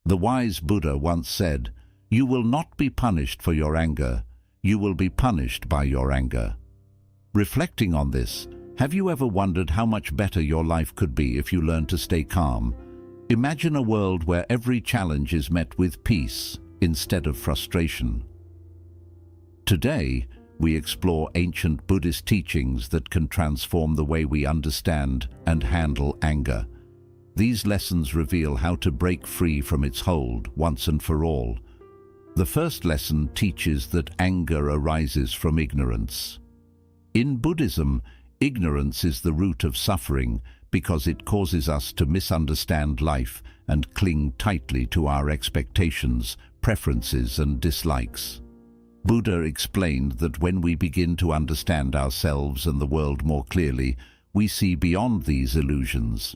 The wise Buddha once said, "You will not be punished for your anger, you will be punished by your anger." Reflecting on this, have you ever wondered how much better your life could be if you learned to stay calm? Imagine a world where every challenge is met with peace instead of frustration. Today, we explore ancient Buddhist teachings that can transform the way we understand and handle anger. These lessons reveal how to break free from its hold once and for all. The first lesson teaches that anger arises from ignorance. In Buddhism, ignorance is the root of suffering because it causes us to misunderstand life and cling tightly to our expectations, preferences, and dislikes. Buddha explained that when we begin to understand ourselves and the world more clearly, we see beyond these illusions.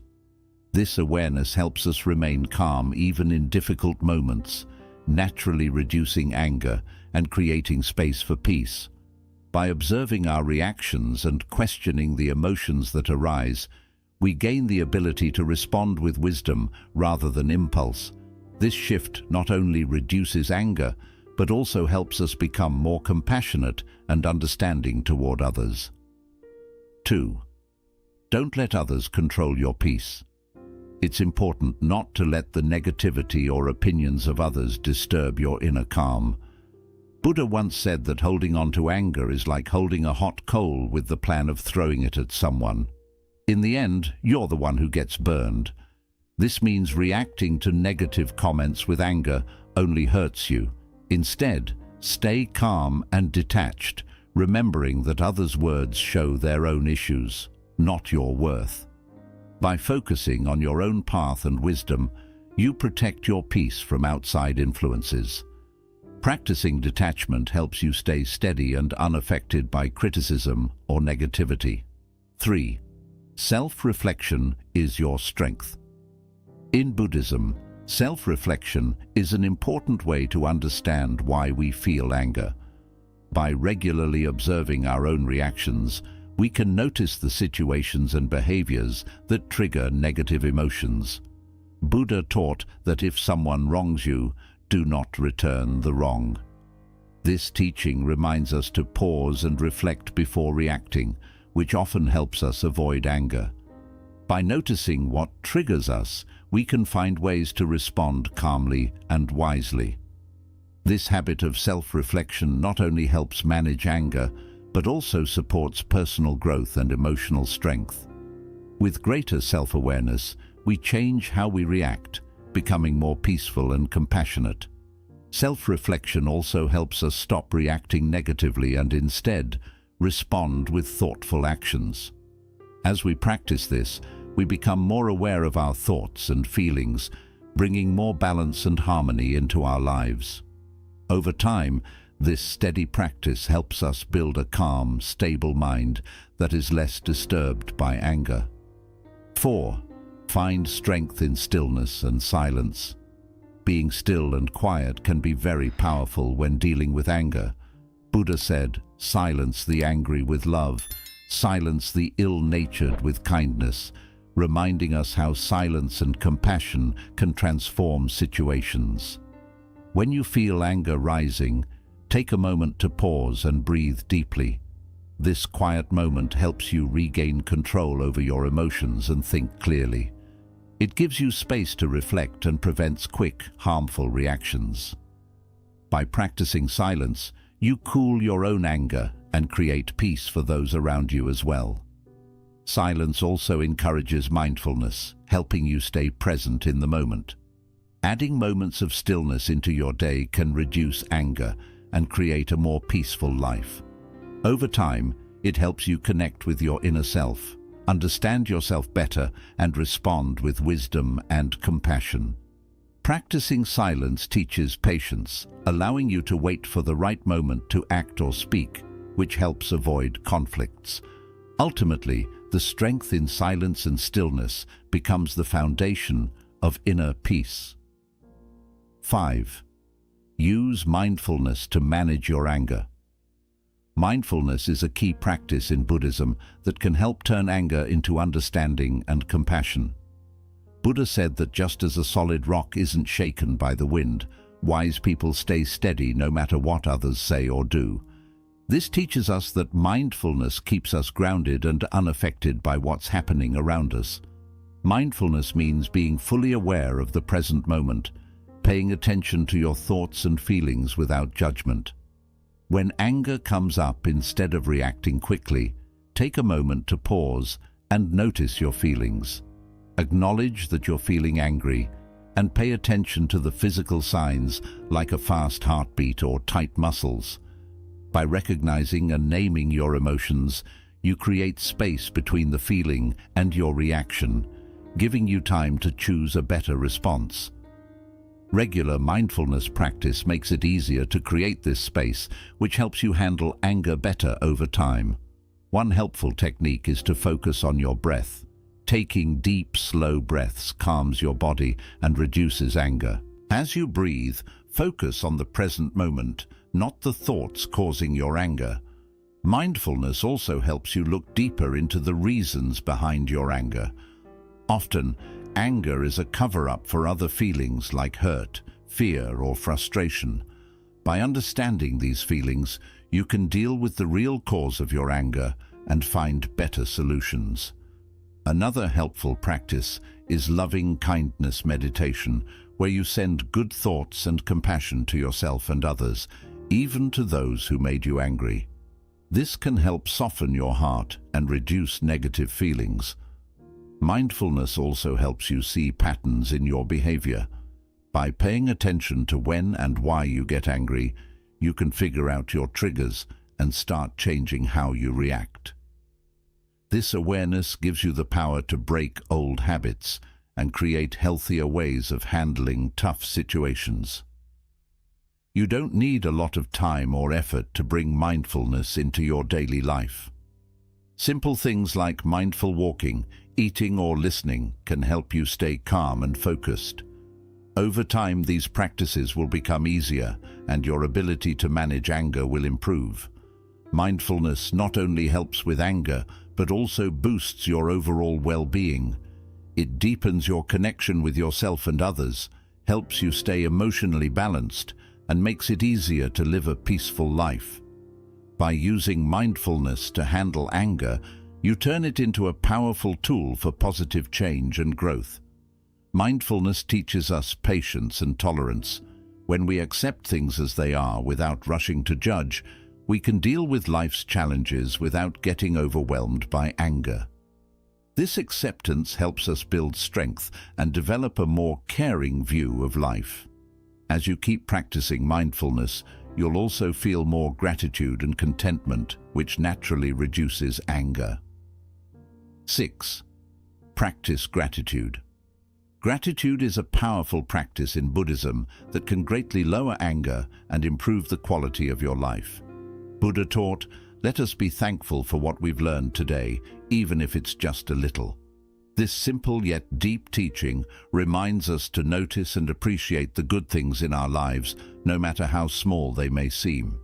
This awareness helps us remain calm even in difficult moments, naturally reducing anger and creating space for peace. By observing our reactions and questioning the emotions that arise, we gain the ability to respond with wisdom rather than impulse. This shift not only reduces anger, but also helps us become more compassionate and understanding toward others. 2. Don't let others control your peace. It's important not to let the negativity or opinions of others disturb your inner calm. Buddha once said that holding on to anger is like holding a hot coal with the plan of throwing it at someone. In the end, you're the one who gets burned. This means reacting to negative comments with anger only hurts you. Instead, stay calm and detached, remembering that others' words show their own issues, not your worth. By focusing on your own path and wisdom, you protect your peace from outside influences. Practicing detachment helps you stay steady and unaffected by criticism or negativity. 3. Self-reflection is your strength. In Buddhism, self-reflection is an important way to understand why we feel anger. By regularly observing our own reactions, we can notice the situations and behaviors that trigger negative emotions. Buddha taught that if someone wrongs you, do not return the wrong. This teaching reminds us to pause and reflect before reacting, which often helps us avoid anger. By noticing what triggers us, we can find ways to respond calmly and wisely. This habit of self-reflection not only helps manage anger, but also supports personal growth and emotional strength. With greater self-awareness, we change how we react, becoming more peaceful and compassionate. Self-reflection also helps us stop reacting negatively and instead respond with thoughtful actions. As we practice this, we become more aware of our thoughts and feelings, bringing more balance and harmony into our lives. Over time, this steady practice helps us build a calm, stable mind that is less disturbed by anger. 4. Find strength in stillness and silence. Being still and quiet can be very powerful when dealing with anger. Buddha said, "Silence the angry with love, silence the ill-natured with kindness," reminding us how silence and compassion can transform situations. When you feel anger rising, take a moment to pause and breathe deeply. This quiet moment helps you regain control over your emotions and think clearly. It gives you space to reflect and prevents quick, harmful reactions. By practicing silence, you cool your own anger and create peace for those around you as well. Silence also encourages mindfulness, helping you stay present in the moment. Adding moments of stillness into your day can reduce anger and create a more peaceful life. Over time, it helps you connect with your inner self, understand yourself better, and respond with wisdom and compassion. Practicing silence teaches patience, allowing you to wait for the right moment to act or speak, which helps avoid conflicts. Ultimately, the strength in silence and stillness becomes the foundation of inner peace. 5. Use mindfulness to manage your anger. Mindfulness is a key practice in Buddhism that can help turn anger into understanding and compassion. Buddha said that just as a solid rock isn't shaken by the wind, wise people stay steady no matter what others say or do. This teaches us that mindfulness keeps us grounded and unaffected by what's happening around us. Mindfulness means being fully aware of the present moment, paying attention to your thoughts and feelings without judgment. When anger comes up, instead of reacting quickly, take a moment to pause and notice your feelings. Acknowledge that you're feeling angry and pay attention to the physical signs like a fast heartbeat or tight muscles. By recognizing and naming your emotions, you create space between the feeling and your reaction, giving you time to choose a better response. Regular mindfulness practice makes it easier to create this space, which helps you handle anger better over time. One helpful technique is to focus on your breath. Taking deep, slow breaths calms your body and reduces anger. As you breathe, focus on the present moment, not the thoughts causing your anger. Mindfulness also helps you look deeper into the reasons behind your anger. Often, anger is a cover-up for other feelings like hurt, fear, or frustration. By understanding these feelings, you can deal with the real cause of your anger and find better solutions. Another helpful practice is loving kindness meditation, where you send good thoughts and compassion to yourself and others, even to those who made you angry. This can help soften your heart and reduce negative feelings. Mindfulness also helps you see patterns in your behavior. By paying attention to when and why you get angry, you can figure out your triggers and start changing how you react. This awareness gives you the power to break old habits and create healthier ways of handling tough situations. You don't need a lot of time or effort to bring mindfulness into your daily life. Simple things like mindful walking, eating, or listening can help you stay calm and focused. Over time, these practices will become easier and your ability to manage anger will improve. Mindfulness not only helps with anger, but also boosts your overall well-being. It deepens your connection with yourself and others, helps you stay emotionally balanced, and makes it easier to live a peaceful life. By using mindfulness to handle anger, you turn it into a powerful tool for positive change and growth. Mindfulness teaches us patience and tolerance. When we accept things as they are without rushing to judge, we can deal with life's challenges without getting overwhelmed by anger. This acceptance helps us build strength and develop a more caring view of life. As you keep practicing mindfulness, you'll also feel more gratitude and contentment, which naturally reduces anger. 6. Practice gratitude. Gratitude is a powerful practice in Buddhism that can greatly lower anger and improve the quality of your life. Buddha taught, "Let us be thankful for what we've learned today, even if it's just a little." This simple yet deep teaching reminds us to notice and appreciate the good things in our lives, no matter how small they may seem.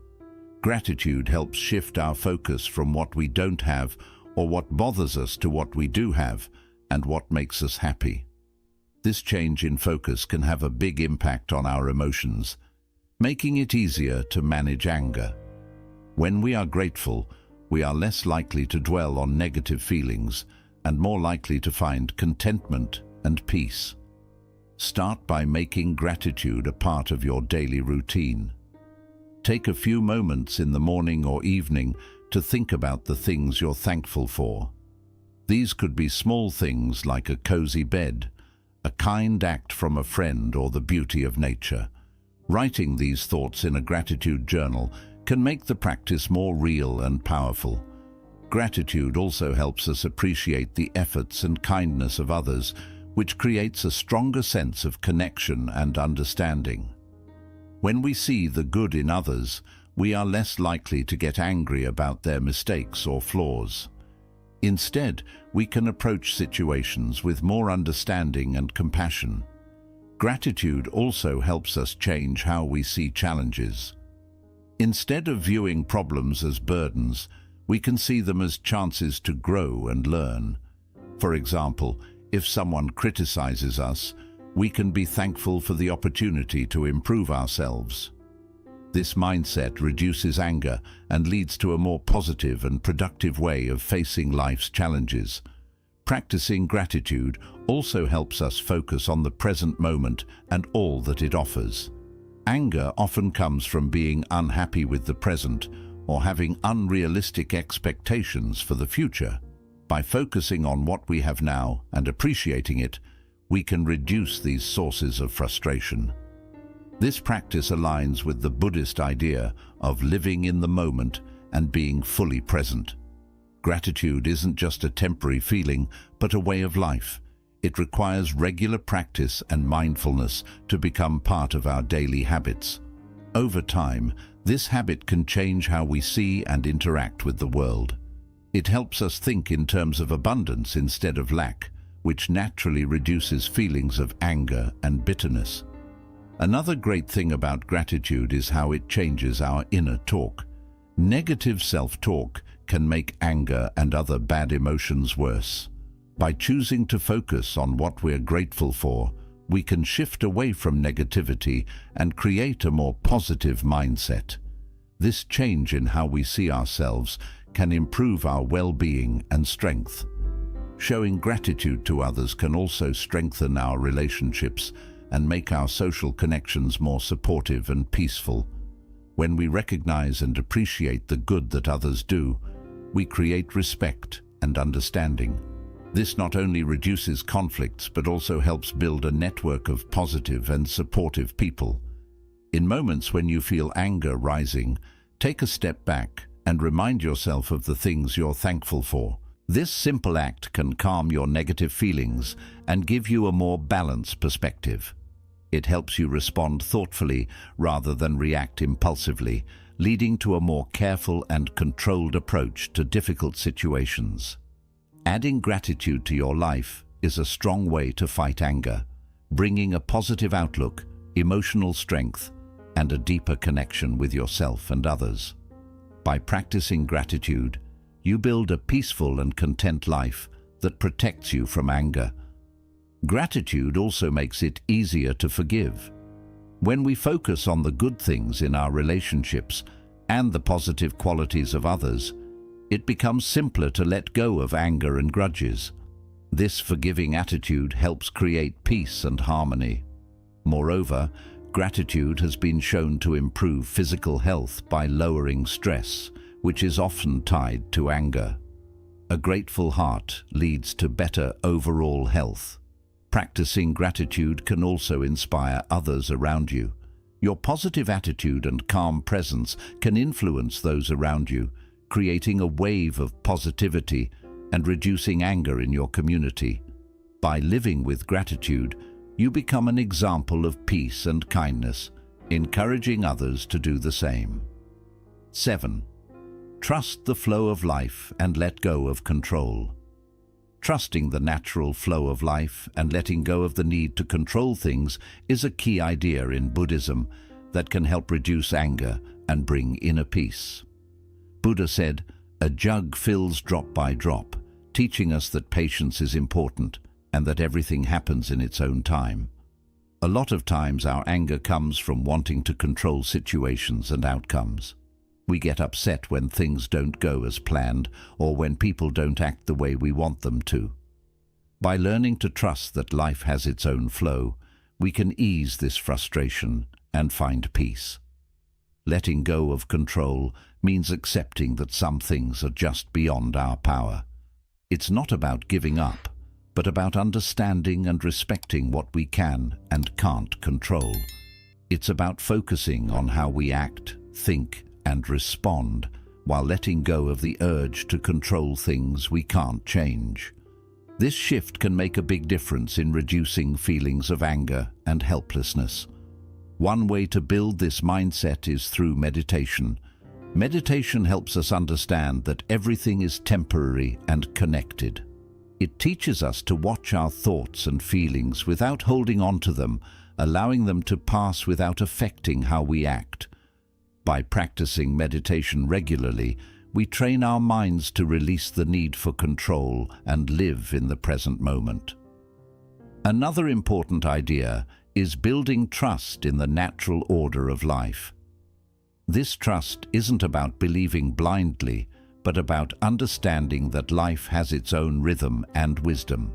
Gratitude helps shift our focus from what we don't have or what bothers us to what we do have and what makes us happy. This change in focus can have a big impact on our emotions, making it easier to manage anger. When we are grateful, we are less likely to dwell on negative feelings and more likely to find contentment and peace. Start by making gratitude a part of your daily routine. Take a few moments in the morning or evening to think about the things you're thankful for. These could be small things like a cozy bed, a kind act from a friend, or the beauty of nature. Writing these thoughts in a gratitude journal can make the practice more real and powerful. Gratitude also helps us appreciate the efforts and kindness of others, which creates a stronger sense of connection and understanding. When we see the good in others, we are less likely to get angry about their mistakes or flaws. Instead, we can approach situations with more understanding and compassion. Gratitude also helps us change how we see challenges. Instead of viewing problems as burdens, we can see them as chances to grow and learn. For example, If someone criticizes us, we can be thankful for the opportunity to improve ourselves. This mindset reduces anger and leads to a more positive and productive way of facing life's challenges. Practicing gratitude also helps us focus on the present moment and all that it offers. Anger often comes from being unhappy with the present or having unrealistic expectations for the future. By focusing on what we have now and appreciating it, we can reduce these sources of frustration. This practice aligns with the Buddhist idea of living in the moment and being fully present. Gratitude isn't just a temporary feeling, but a way of life. It requires regular practice and mindfulness to become part of our daily habits. Over time, this habit can change how we see and interact with the world. It helps us think in terms of abundance instead of lack, which naturally reduces feelings of anger and bitterness. Another great thing about gratitude is how it changes our inner talk. Negative self-talk can make anger and other bad emotions worse. By choosing to focus on what we're grateful for, we can shift away from negativity and create a more positive mindset. This change in how we see ourselves can improve our well-being and strength. Showing gratitude to others can also strengthen our relationships and make our social connections more supportive and peaceful. When we recognize and appreciate the good that others do, we create respect and understanding. This not only reduces conflicts but also helps build a network of positive and supportive people. In moments when you feel anger rising, take a step back and remind yourself of the things you're thankful for. This simple act can calm your negative feelings and give you a more balanced perspective. It helps you respond thoughtfully rather than react impulsively, leading to a more careful and controlled approach to difficult situations. Adding gratitude to your life is a strong way to fight anger, bringing a positive outlook, emotional strength, and a deeper connection with yourself and others. By practicing gratitude, you build a peaceful and content life that protects you from anger. Gratitude also makes it easier to forgive. When we focus on the good things in our relationships and the positive qualities of others, it becomes simpler to let go of anger and grudges. This forgiving attitude helps create peace and harmony. Moreover, gratitude has been shown to improve physical health by lowering stress, which is often tied to anger. A grateful heart leads to better overall health. Practicing gratitude can also inspire others around you. Your positive attitude and calm presence can influence those around you, creating a wave of positivity and reducing anger in your community. By living with gratitude, you become an example of peace and kindness, encouraging others to do the same. 7. Trust the flow of life and let go of control. Trusting the natural flow of life and letting go of the need to control things is a key idea in Buddhism that can help reduce anger and bring inner peace. Buddha said, "A jug fills drop by drop," teaching us that patience is important and that everything happens in its own time. A lot of times our anger comes from wanting to control situations and outcomes. We get upset when things don't go as planned or when people don't act the way we want them to. By learning to trust that life has its own flow, we can ease this frustration and find peace. Letting go of control means accepting that some things are just beyond our power. It's not about giving up, but about understanding and respecting what we can and can't control. It's about focusing on how we act, think, and respond, while letting go of the urge to control things we can't change. This shift can make a big difference in reducing feelings of anger and helplessness. One way to build this mindset is through meditation. Meditation helps us understand that everything is temporary and connected. It teaches us to watch our thoughts and feelings without holding on to them, allowing them to pass without affecting how we act. By practicing meditation regularly, we train our minds to release the need for control and live in the present moment. Another important idea is building trust in the natural order of life. This trust isn't about believing blindly, but about understanding that life has its own rhythm and wisdom.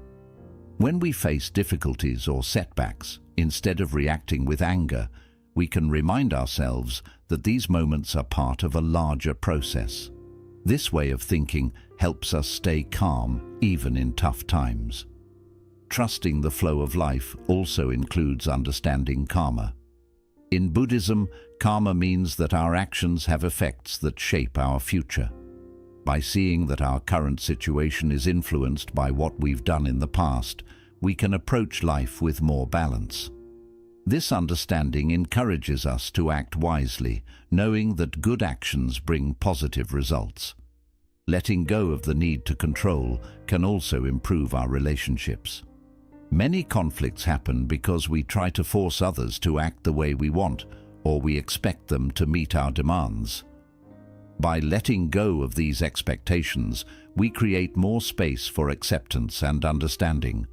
When we face difficulties or setbacks, instead of reacting with anger, we can remind ourselves that these moments are part of a larger process. This way of thinking helps us stay calm even in tough times. Trusting the flow of life also includes understanding karma. In Buddhism, karma means that our actions have effects that shape our future. By seeing that our current situation is influenced by what we've done in the past, we can approach life with more balance. This understanding encourages us to act wisely, knowing that good actions bring positive results. Letting go of the need to control can also improve our relationships. Many conflicts happen because we try to force others to act the way we want, or we expect them to meet our demands. By letting go of these expectations, we create more space for acceptance and understanding.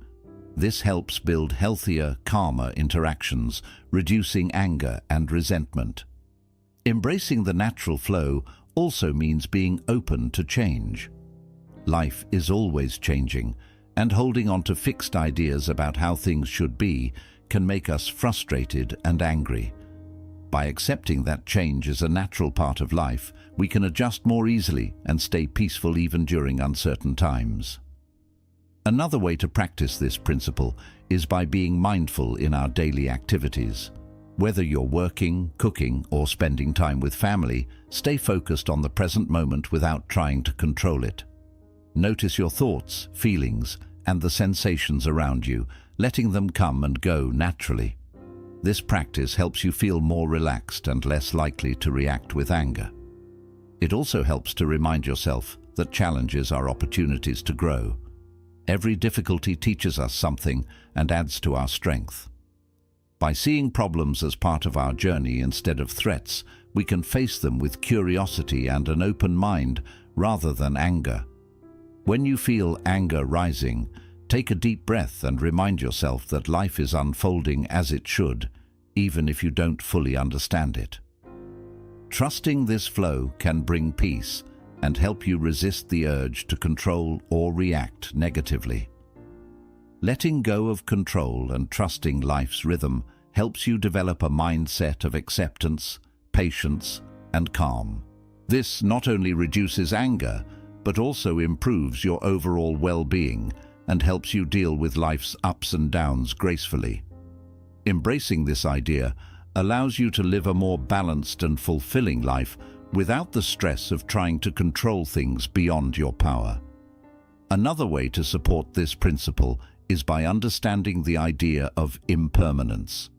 This helps build healthier, calmer interactions, reducing anger and resentment. Embracing the natural flow also means being open to change. Life is always changing, and holding on to fixed ideas about how things should be can make us frustrated and angry. By accepting that change is a natural part of life, we can adjust more easily and stay peaceful even during uncertain times. Another way to practice this principle is by being mindful in our daily activities. Whether you're working, cooking, or spending time with family, stay focused on the present moment without trying to control it. Notice your thoughts, feelings, and the sensations around you, letting them come and go naturally. This practice helps you feel more relaxed and less likely to react with anger. It also helps to remind yourself that challenges are opportunities to grow. Every difficulty teaches us something and adds to our strength. By seeing problems as part of our journey instead of threats, we can face them with curiosity and an open mind rather than anger. When you feel anger rising, take a deep breath and remind yourself that life is unfolding as it should, even if you don't fully understand it. Trusting this flow can bring peace and help you resist the urge to control or react negatively. Letting go of control and trusting life's rhythm helps you develop a mindset of acceptance, patience, and calm. This not only reduces anger, but also improves your overall well-being and helps you deal with life's ups and downs gracefully. Embracing this idea allows you to live a more balanced and fulfilling life without the stress of trying to control things beyond your power. Another way to support this principle is by understanding the idea of impermanence.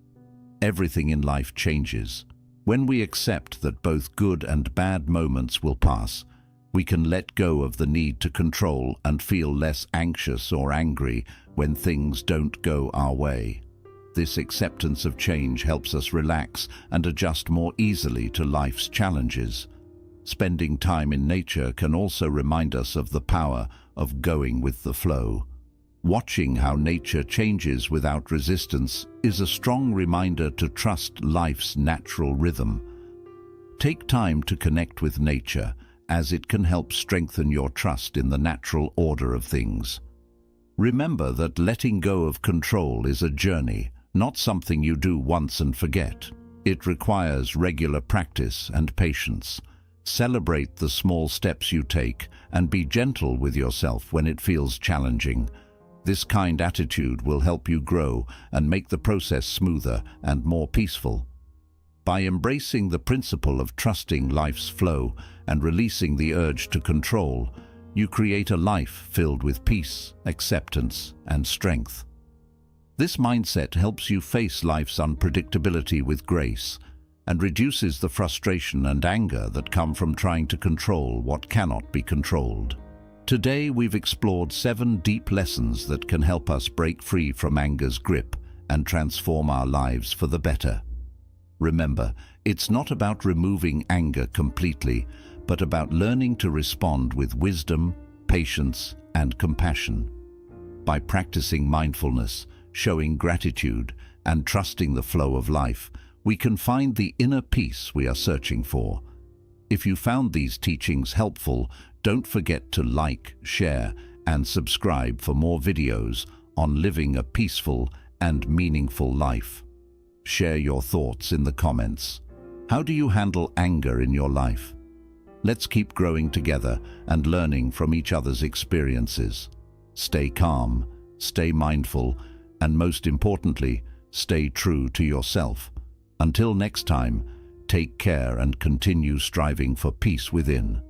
Everything in life changes. When we accept that both good and bad moments will pass, we can let go of the need to control and feel less anxious or angry when things don't go our way. This acceptance of change helps us relax and adjust more easily to life's challenges. Spending time in nature can also remind us of the power of going with the flow. Watching how nature changes without resistance is a strong reminder to trust life's natural rhythm. Take time to connect with nature, as it can help strengthen your trust in the natural order of things. Remember that letting go of control is a journey, not something you do once and forget. It requires regular practice and patience. Celebrate the small steps you take and be gentle with yourself when it feels challenging. This kind attitude will help you grow and make the process smoother and more peaceful. By embracing the principle of trusting life's flow and releasing the urge to control, you create a life filled with peace, acceptance, and strength. This mindset helps you face life's unpredictability with grace and reduces the frustration and anger that come from trying to control what cannot be controlled. Today we've explored 7 deep lessons that can help us break free from anger's grip and transform our lives for the better. Remember, it's not about removing anger completely, but about learning to respond with wisdom, patience, and compassion. By practicing mindfulness, showing gratitude, and trusting the flow of life, we can find the inner peace we are searching for. If you found these teachings helpful, don't forget to like, share, and subscribe for more videos on living a peaceful and meaningful life. Share your thoughts in the comments. How do you handle anger in your life? Let's keep growing together and learning from each other's experiences. Stay calm, stay mindful, and most importantly, stay true to yourself. Until next time, take care and continue striving for peace within.